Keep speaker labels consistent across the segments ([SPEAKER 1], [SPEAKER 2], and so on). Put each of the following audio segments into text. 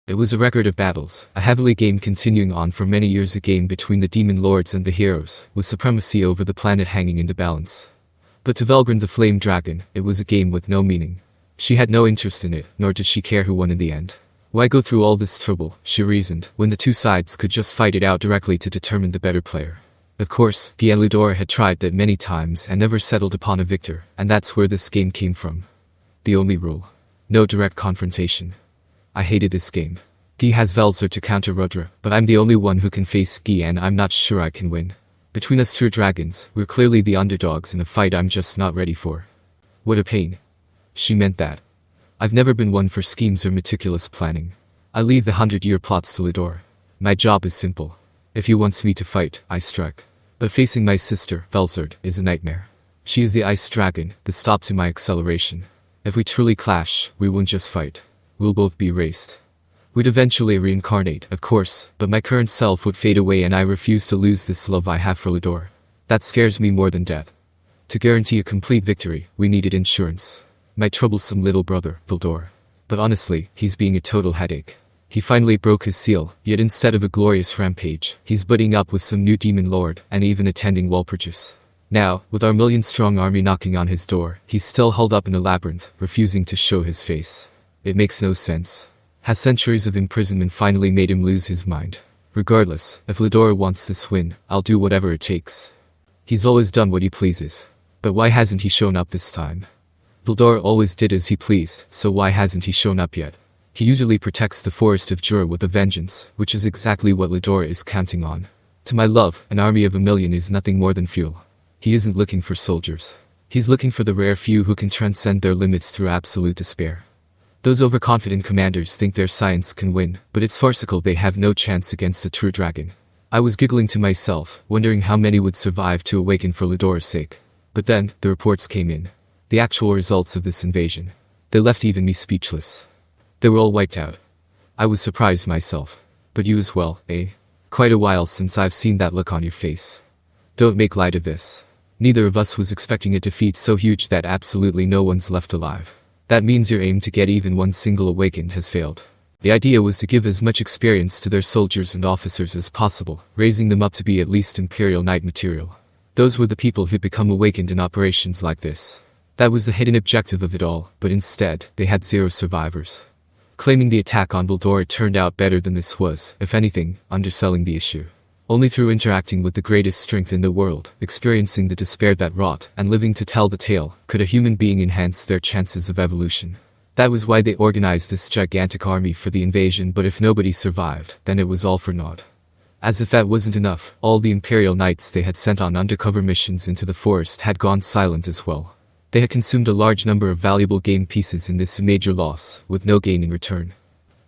[SPEAKER 1] It was a record of battles, a heavily game continuing on for many years, a game between the demon lords and the heroes, with supremacy over the planet hanging in the balance. But to Velgrynd the Flame Dragon, it was a game with no meaning. She had no interest in it, nor did she care who won in the end. Why go through all this trouble, she reasoned, when the two sides could just fight it out directly to determine the better player. Of course, Guy and Ludor had tried that many times and never settled upon a victor, and that's where this game came from. The only rule. No direct confrontation. I hated this game. Guy has Velzer to counter Rudra, but I'm the only one who can face Guy and I'm not sure I can win. Between us true dragons, we're clearly the underdogs in a fight I'm just not ready for. What a pain. She meant that. I've never been one for schemes or meticulous planning. I leave the 100-year plots to Ludor. My job is simple. If he wants me to fight, I strike. But facing my sister, Velzer, is a nightmare. She is the ice dragon, the stop to my acceleration. If we truly clash, we won't just fight. We'll both be erased. We'd eventually reincarnate, of course, but my current self would fade away and I refuse to lose this love I have for Ludor. That scares me more than death. To guarantee a complete victory, we needed insurance. My troublesome little brother, Vildor. But honestly, he's being a total headache. He finally broke his seal, yet instead of a glorious rampage, he's buddying up with some new demon lord, and even attending Walpurgis. Now, with our million-strong army knocking on his door, he's still held up in a labyrinth, refusing to show his face. It makes no sense. Has centuries of imprisonment finally made him lose his mind? Regardless, if Ludor wants this win, I'll do whatever it takes. He's always done what he pleases. But why hasn't he shown up this time? Vildor always did as he pleased, so why hasn't he shown up yet? He usually protects the forest of Jura with a vengeance, which is exactly what Ludor is counting on. To my love, an army of 1,000,000 is nothing more than fuel. He isn't looking for soldiers. He's looking for the rare few who can transcend their limits through absolute despair. Those overconfident commanders think their science can win, but it's farcical. They have no chance against a true dragon. I was giggling to myself, wondering how many would survive to awaken for Ludor's sake. But then, the reports came in. The actual results of this invasion. They left even me speechless. They were all wiped out. I was surprised myself. But you as well, eh? Quite a while since I've seen that look on your face. Don't make light of this. Neither of us was expecting a defeat so huge that absolutely no one's left alive. That means your aim to get even one single awakened has failed. The idea was to give as much experience to their soldiers and officers as possible, raising them up to be at least Imperial Knight material. Those were the people who'd become awakened in operations like this. That was the hidden objective of it all, but instead, they had 0 survivors. Claiming the attack on Vildor turned out better than this was, if anything, underselling the issue. Only through interacting with the greatest strength in the world, experiencing the despair that wrought, and living to tell the tale, could a human being enhance their chances of evolution. That was why they organized this gigantic army for the invasion, but if nobody survived, then it was all for naught. As if that wasn't enough, all the Imperial Knights they had sent on undercover missions into the forest had gone silent as well. They had consumed a large number of valuable game pieces in this major loss, with no gain in return.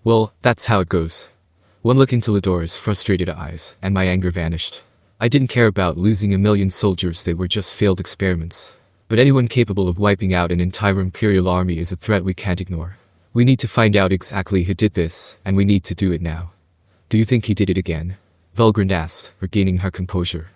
[SPEAKER 1] Well, that's how it goes. One look into Ludor's frustrated eyes, and my anger vanished. I didn't care about losing 1,000,000 soldiers, they were just failed experiments. But anyone capable of wiping out an entire Imperial army is a threat we can't ignore. We need to find out exactly who did this, and we need to do it now. Do you think he did it again? Velgrynd asked, regaining her composure.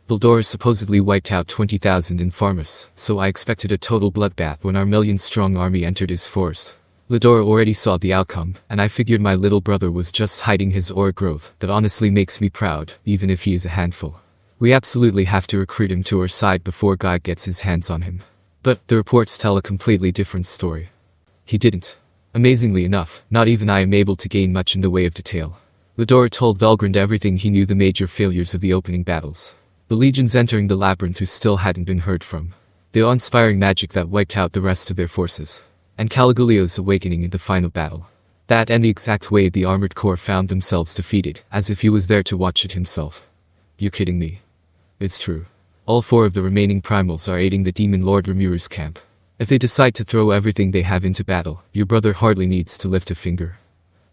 [SPEAKER 1] Vildor supposedly wiped out 20,000 in Farmus, so I expected a total bloodbath when our 1,000,000-strong army entered his forest. Ludor already saw the outcome, and I figured my little brother was just hiding his aura growth. That honestly makes me proud, even if he is a handful. We absolutely have to recruit him to our side before Guy gets his hands on him. But the reports tell a completely different story. He didn't. Amazingly enough, not even I am able to gain much in the way of detail. Ludor told Velgrynd everything he knew, the major failures of the opening battles. The legions entering the labyrinth who still hadn't been heard from. The awe-inspiring magic that wiped out the rest of their forces. And Caligulio's awakening in the final battle. That and the exact way the armored corps found themselves defeated, as if he was there to watch it himself. You're kidding me. It's true. All 4 of the remaining primals are aiding the demon lord Rimuru's camp. If they decide to throw everything they have into battle, your brother hardly needs to lift a finger.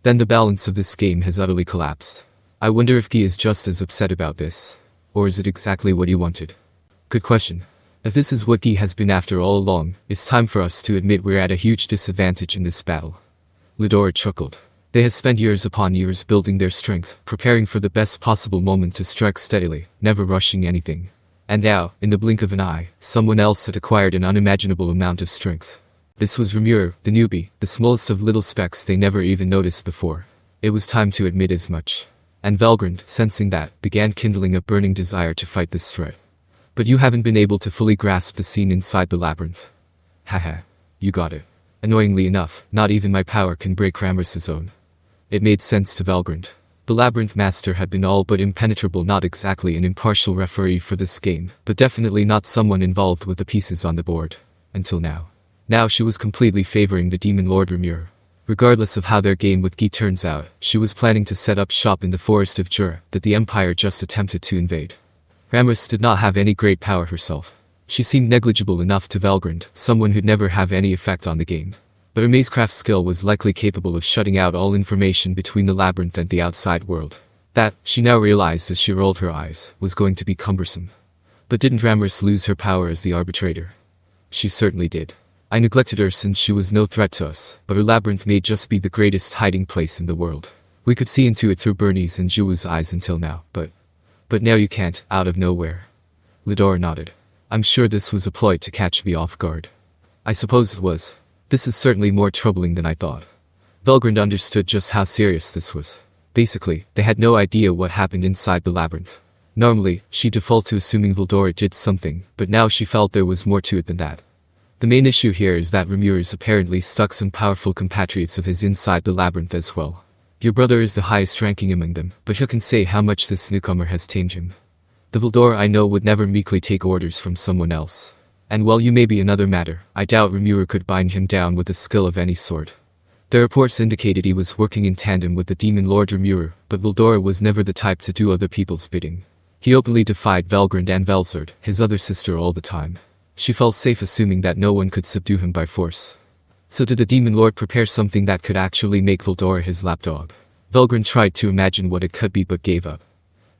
[SPEAKER 1] Then the balance of this game has utterly collapsed. I wonder if Guy is just as upset about this. Or is it exactly what he wanted? Good question. If this is what Guy has been after all along, it's time for us to admit we're at a huge disadvantage in this battle. Ludor chuckled. They had spent years upon years building their strength, preparing for the best possible moment to strike steadily, never rushing anything. And now, in the blink of an eye, someone else had acquired an unimaginable amount of strength. This was Rimuru, the newbie, the smallest of little specks they never even noticed before. It was time to admit as much. And Velgrynd, sensing that, began kindling a burning desire to fight this threat. But you haven't been able to fully grasp the scene inside the labyrinth. Haha. You got it. Annoyingly enough, not even my power can break Rimuru own. It made sense to Velgrynd. The Labyrinth Master had been all but impenetrable, not exactly an impartial referee for this game, but definitely not someone involved with the pieces on the board. Until now. Now she was completely favoring the Demon Lord Rimuru. Regardless of how their game with Guy turns out, she was planning to set up shop in the Forest of Jura that the Empire just attempted to invade. Rimuru did not have any great power herself. She seemed negligible enough to Velgrynd, someone who'd never have any effect on the game. But her mazecraft skill was likely capable of shutting out all information between the labyrinth and the outside world. That, she now realized as she rolled her eyes, was going to be cumbersome. But didn't Rimuru lose her power as the arbitrator? She certainly did. I neglected her since she was no threat to us, but her labyrinth may just be the greatest hiding place in the world. We could see into it through Bernie's and Juwa's eyes until now, but now you can't, out of nowhere. Lidor nodded. I'm sure this was a ploy to catch me off guard. I suppose it was. This is certainly more troubling than I thought. Velgrynd understood just how serious this was. Basically, they had no idea what happened inside the labyrinth. Normally, she'd default to assuming Veldora did something, but now she felt there was more to it than that. The main issue here is that Rimuru's apparently stuck some powerful compatriots of his inside the labyrinth as well. Your brother is the highest ranking among them, but who can say how much this newcomer has tamed him? The Veldora I know would never meekly take orders from someone else. And while you may be another matter, I doubt Rimuru could bind him down with a skill of any sort. The reports indicated he was working in tandem with the Demon Lord Rimuru, but Veldora was never the type to do other people's bidding. He openly defied Velgrynd and Velzard, his other sister, all the time. She felt safe assuming that no one could subdue him by force. So did the Demon Lord prepare something that could actually make Veldora his lapdog? Velgrynd tried to imagine what it could be but gave up.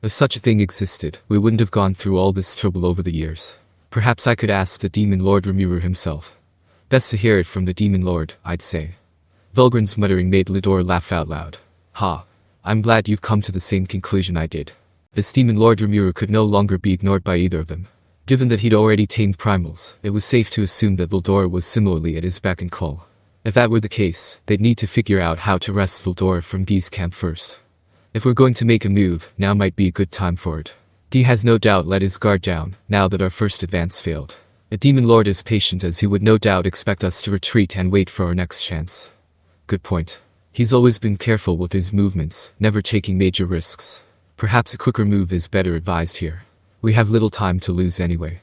[SPEAKER 1] If such a thing existed, we wouldn't have gone through all this trouble over the years. Perhaps I could ask the Demon Lord Rimuru himself. Best to hear it from the Demon Lord, I'd say. Velgrynd's muttering made Lidor laugh out loud. Ha. I'm glad you've come to the same conclusion I did. This Demon Lord Rimuru could no longer be ignored by either of them. Given that he'd already tamed primals, it was safe to assume that Veldora was similarly at his beck and call. If that were the case, they'd need to figure out how to wrest Veldora from Guy's camp first. If we're going to make a move, now might be a good time for it. Guy has no doubt let his guard down, now that our first advance failed. A Demon Lord as patient as he would no doubt expect us to retreat and wait for our next chance. Good point. He's always been careful with his movements, never taking major risks. Perhaps a quicker move is better advised here. We have little time to lose anyway.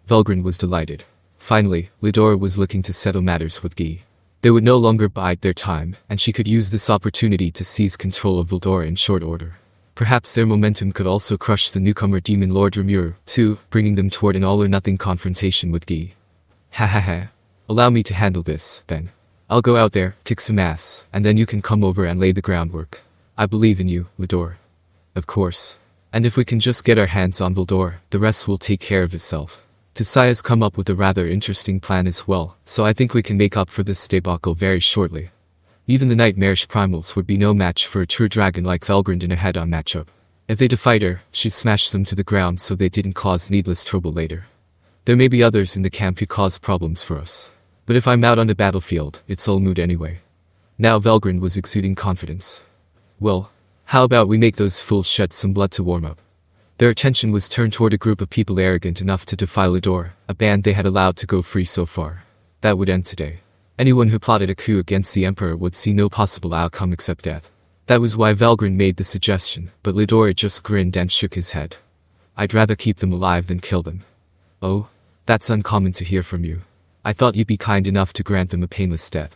[SPEAKER 1] Velgrynd was delighted. Finally, Lidor was looking to settle matters with Guy. They would no longer bide their time, and she could use this opportunity to seize control of Veldora in short order. Perhaps their momentum could also crush the newcomer Demon Lord Rimuru, too, bringing them toward an all-or-nothing confrontation with Guy. Ha ha ha. Allow me to handle this, then. I'll go out there, kick some ass, and then you can come over and lay the groundwork. I believe in you, Lidor. Of course. And if we can just get our hands on Veldora, the rest will take care of itself. Tensura's come up with a rather interesting plan as well, so I think we can make up for this debacle very shortly. Even the nightmarish primals would be no match for a true dragon like Velgrynd in a head-on matchup. If they defied her, she'd smash them to the ground so they didn't cause needless trouble later. There may be others in the camp who cause problems for us. But if I'm out on the battlefield, it's all moot anyway. Now Velgrynd was exuding confidence. Well, how about we make those fools shed some blood to warm up? Their attention was turned toward a group of people arrogant enough to defy Lidor, a band they had allowed to go free so far. That would end today. Anyone who plotted a coup against the Emperor would see no possible outcome except death. That was why Velgrynd made the suggestion, but Lidor just grinned and shook his head. I'd rather keep them alive than kill them. Oh? That's uncommon to hear from you. I thought you'd be kind enough to grant them a painless death.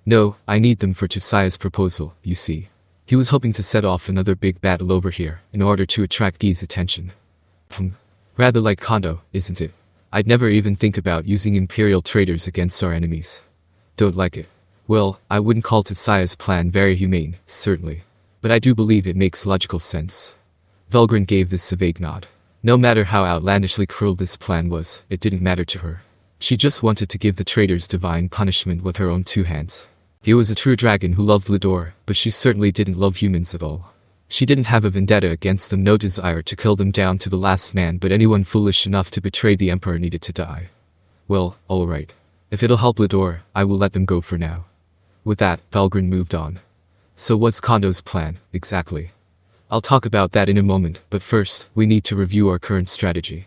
[SPEAKER 1] No, I need them for Tensura's proposal, you see. He was hoping to set off another big battle over here, in order to attract Guy's attention. Rather like Kondo, isn't it? I'd never even think about using Imperial traitors against our enemies. Don't like it. Well, I wouldn't call Tensura's plan very humane, certainly. But I do believe it makes logical sense. Velgrynd gave this a vague nod. No matter how outlandishly cruel this plan was, it didn't matter to her. She just wanted to give the traitors divine punishment with her own two hands. He was a true dragon who loved Lidor, but she certainly didn't love humans at all. She didn't have a vendetta against them, no desire to kill them down to the last man, but anyone foolish enough to betray the Emperor needed to die. Well, alright. If it'll help Lidor, I will let them go for now. With that, Velgrynd moved on. So what's Kondo's plan, exactly? I'll talk about that in a moment, but first, we need to review our current strategy.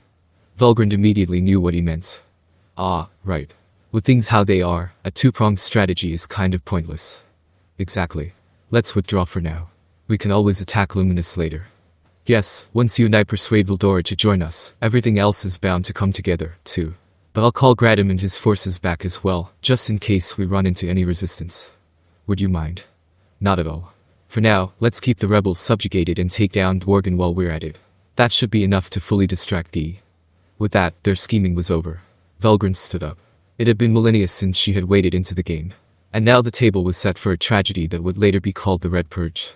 [SPEAKER 1] Velgrynd immediately knew what he meant. Ah, right. With things how they are, a two-pronged strategy is kind of pointless. Exactly. Let's withdraw for now. We can always attack Luminous later. Yes, once you and I persuade Veldora to join us, everything else is bound to come together, too. But I'll call Gradim and his forces back as well, just in case we run into any resistance. Would you mind? Not at all. For now, let's keep the rebels subjugated and take down Dworgen while we're at it. That should be enough to fully distract Guy. With that, their scheming was over. Velgrynd stood up. It had been millennia since she had waded into the game. And now the table was set for a tragedy that would later be called the Red Purge.